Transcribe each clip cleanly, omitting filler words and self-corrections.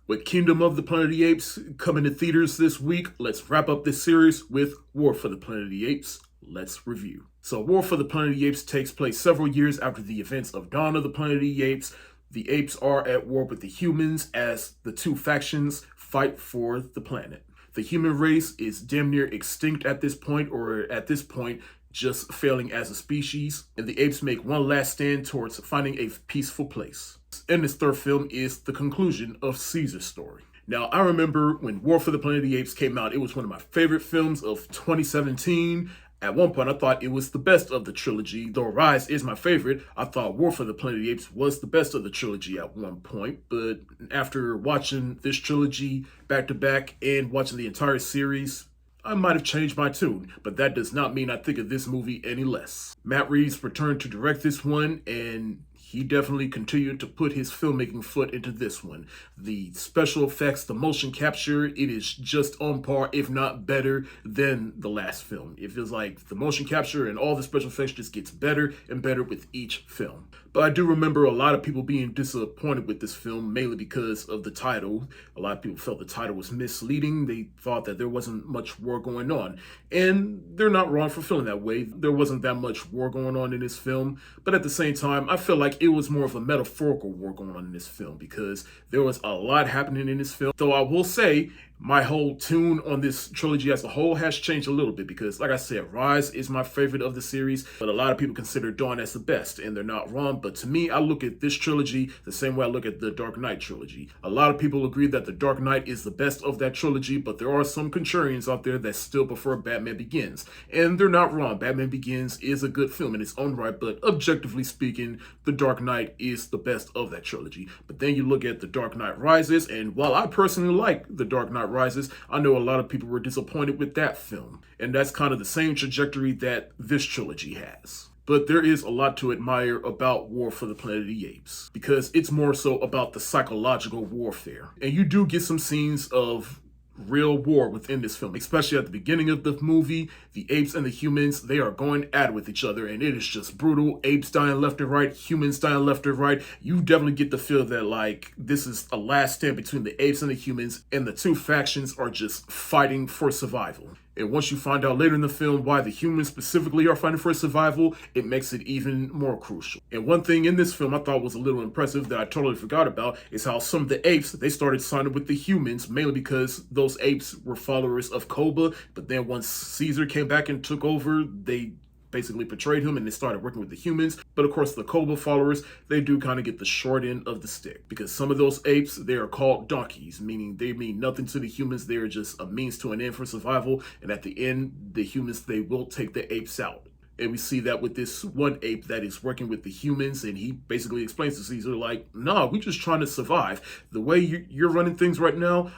With Kingdom of the Planet of the Apes coming to theaters this week, let's wrap up this series with War for the Planet of the Apes. Let's review. So, War for the Planet of the Apes takes place several years after the events of Dawn of the Planet of the Apes. The apes are at war with the humans as the two factions fight for the planet. The human race is damn near extinct at this point, or at this point, just failing as a species, and the apes make one last stand towards finding a peaceful place. And this third film is the conclusion of Caesar's story. Now, I remember when War for the Planet of the Apes came out, it was one of my favorite films of 2017. At one point, I thought it was the best of the trilogy. Though Rise is my favorite, I thought War for the Planet of the Apes was the best of the trilogy at one point. But after watching this trilogy back to back and watching the entire series, I might have changed my tune, but that does not mean I think of this movie any less. Matt Reeves returned to direct this one, and he definitely continued to put his filmmaking foot into this one. The special effects, the motion capture, it is just on par, if not better, than the last film. It feels like the motion capture and all the special effects just gets better and better with each film. But I do remember a lot of people being disappointed with this film, mainly because of the title. A lot of people felt the title was misleading. They thought that there wasn't much war going on. And they're not wrong for feeling that way. There wasn't that much war going on in this film. But at the same time, I feel like it was more of a metaphorical war going on in this film because there was a lot happening in this film. Though I will say, my whole tune on this trilogy as a whole has changed a little bit because, like I said, Rise is my favorite of the series, but a lot of people consider Dawn as the best, and they're not wrong. But to me, I look at this trilogy the same way I look at the Dark Knight trilogy. A lot of people agree that the Dark Knight is the best of that trilogy, but there are some contrarians out there that still prefer Batman Begins. And they're not wrong. Batman Begins is a good film in its own right, but objectively speaking, the Dark Knight is the best of that trilogy. But then you look at the Dark Knight Rises, and while I personally like the Dark Knight Rises, I know a lot of people were disappointed with that film. And that's kind of the same trajectory that this trilogy has. But there is a lot to admire about War for the Planet of the Apes, because it's more so about the psychological warfare. And you do get some scenes of real war within this film, especially at the beginning of the movie. The apes and the humans, they are going at it with each other, and it is just brutal. Apes dying left and right, humans dying left and right. You definitely get the feel that like this is a last stand between the apes and the humans, and the two factions are just fighting for survival. And once you find out later in the film why the humans specifically are fighting for survival, it makes it even more crucial. And one thing in this film I thought was a little impressive that I totally forgot about is how some of the apes, they started siding with the humans, mainly because those apes were followers of Koba. But then once Caesar came back and took over, they basically betrayed him and they started working with the humans. But of course, the Koba followers, they do kind of get the short end of the stick because some of those apes, they are called donkeys, meaning they mean nothing to the humans. They're just a means to an end for survival. And at the end, the humans, they will take the apes out. And we see that with this one ape that is working with the humans, and he basically explains to Caesar, like, nah, we're just trying to survive. The way you're running things right now,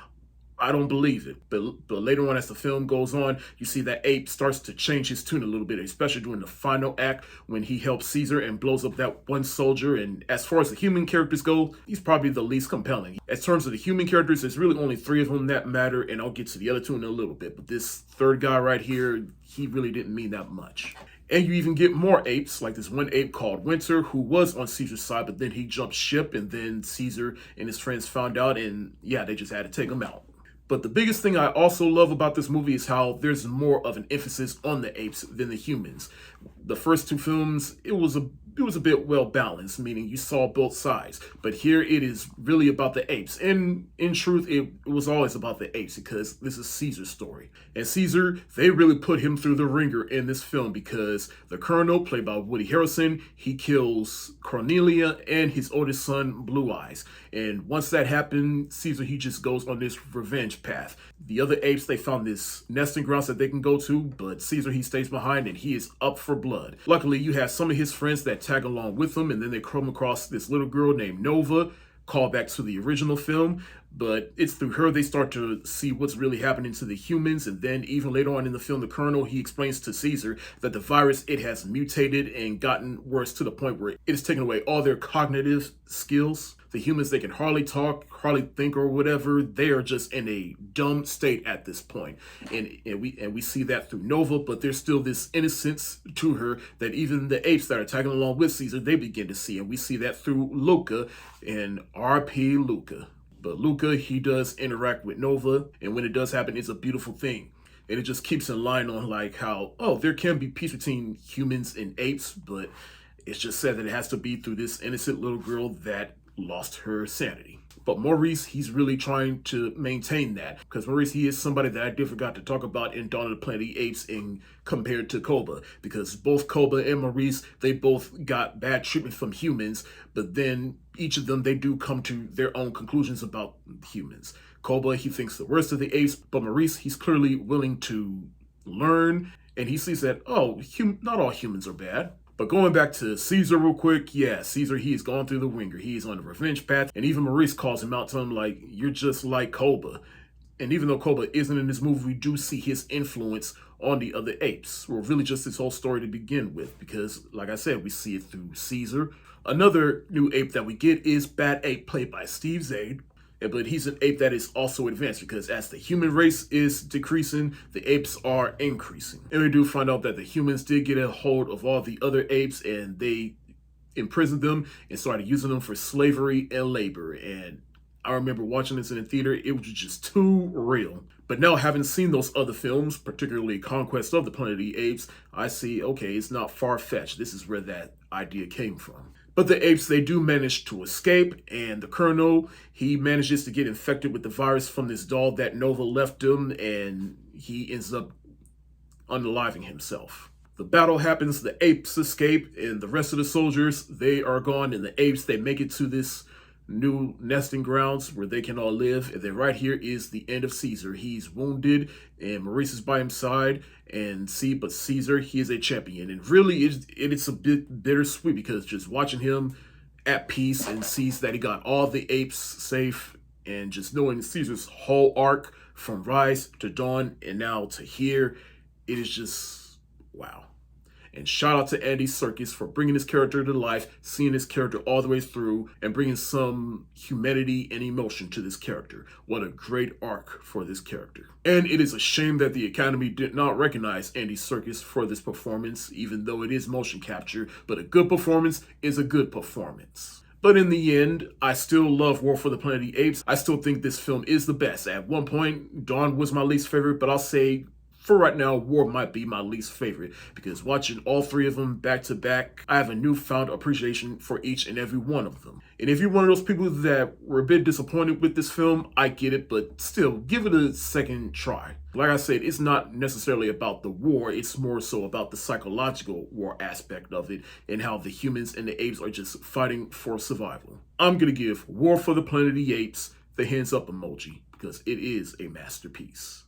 I don't believe it. But later on, as the film goes on, you see that ape starts to change his tune a little bit, especially during the final act when he helps Caesar and blows up that one soldier. And as far as the human characters go, he's probably the least compelling. As terms of the human characters, there's really only 3 of them that matter, and I'll get to the other 2 in a little bit. But this third guy right here, he really didn't mean that much. And you even get more apes, like this one ape called Winter, who was on Caesar's side, but then he jumped ship, and then Caesar and his friends found out, and yeah, they just had to take him out. But the biggest thing I also love about this movie is how there's more of an emphasis on the apes than the humans. The first 2 films, it was a bit well balanced, meaning you saw both sides. But here it is really about the apes. And in truth, it was always about the apes because this is Caesar's story. And Caesar, they really put him through the ringer in this film because the Colonel, played by Woody Harrelson, he kills Cornelia and his oldest son, Blue Eyes. And once that happened, Caesar, he just goes on this revenge path. The other apes, they found this nesting grounds that they can go to, but Caesar, he stays behind and he is up for blood. Luckily, you have some of his friends that tag along with him, and then they come across this little girl named Nova, call back to the original film, but it's through her they start to see what's really happening to the humans. And then even later on in the film, the Colonel, he explains to Caesar that the virus, it has mutated and gotten worse to the point where it has taken away all their cognitive skills. The humans, they can hardly talk, hardly think or whatever. They are just in a dumb state at this point. And we see that through Nova, but there's still this innocence to her that even the apes that are tagging along with Caesar, they begin to see. And we see that through Luca and RP Luca. But Luca, he does interact with Nova, and when it does happen, it's a beautiful thing. And it just keeps in line on like how, oh, there can be peace between humans and apes, but it's just said that it has to be through this innocent little girl that lost her sanity. But Maurice, he's really trying to maintain that. Because Maurice, he is somebody that I did forgot to talk about in Dawn of the Planet of the Apes in compared to Koba. Because both Koba and Maurice, they both got bad treatment from humans, but then each of them, they do come to their own conclusions about humans. Koba, he thinks the worst of the apes, but Maurice, he's clearly willing to learn, and he sees that, oh, not all humans are bad. But going back to Caesar real quick, yeah, Caesar, he's gone through the ringer. He's on the revenge path. And even Maurice calls him out to him like, you're just like Koba. And even though Koba isn't in this movie, we do see his influence on the other apes. Well, really just this whole story to begin with. Because, like I said, we see it through Caesar. Another new ape that we get is Bad Ape, played by Steve Zade. But he's an ape that is also advanced because as the human race is decreasing, the apes are increasing. And we do find out that the humans did get a hold of all the other apes and they imprisoned them and started using them for slavery and labor. And I remember watching this in the theater, it was just too real. But now, having seen those other films, particularly Conquest of the Planet of the Apes, I see, okay, it's not far-fetched. This is where that idea came from. But the apes, they do manage to escape, and the Colonel, he manages to get infected with the virus from this doll that Nova left him, and he ends up unaliving himself. The battle happens, the apes escape, and the rest of the soldiers, they are gone, and the apes, they make it to this new nesting grounds where they can all live. And then right here is the end of Caesar. He's wounded and Maurice is by his side, and but Caesar, he is a champion. And really it's a bit bittersweet because just watching him at peace and sees that he got all the apes safe, and just knowing Caesar's whole arc from Rise to Dawn and now to here, it is just wow. And shout out to Andy Serkis for bringing his character to life, seeing his character all the way through, and bringing some humanity and emotion to this character. What a great arc for this character. And it is a shame that the Academy did not recognize Andy Serkis for this performance, even though it is motion capture, but a good performance is a good performance. But in the end, I still love War for the Planet of the Apes. I still think this film is the best. At one point, Dawn was my least favorite, but I'll say for right now, War might be my least favorite because watching all three of them back to back, I have a newfound appreciation for each and every one of them. And if you're one of those people that were a bit disappointed with this film, I get it, but still, give it a second try. Like I said, it's not necessarily about the war, it's more so about the psychological war aspect of it and how the humans and the apes are just fighting for survival. I'm gonna give War for the Planet of the Apes the hands up emoji because it is a masterpiece.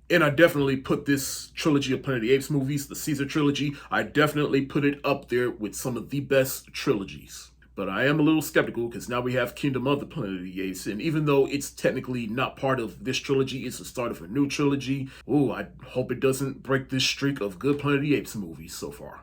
And I definitely put this trilogy of Planet of the Apes movies, the Caesar trilogy, I definitely put it up there with some of the best trilogies. But I am a little skeptical because now we have Kingdom of the Planet of the Apes, and even though it's technically not part of this trilogy, it's the start of a new trilogy. Oh, I hope it doesn't break this streak of good Planet of the Apes movies so far.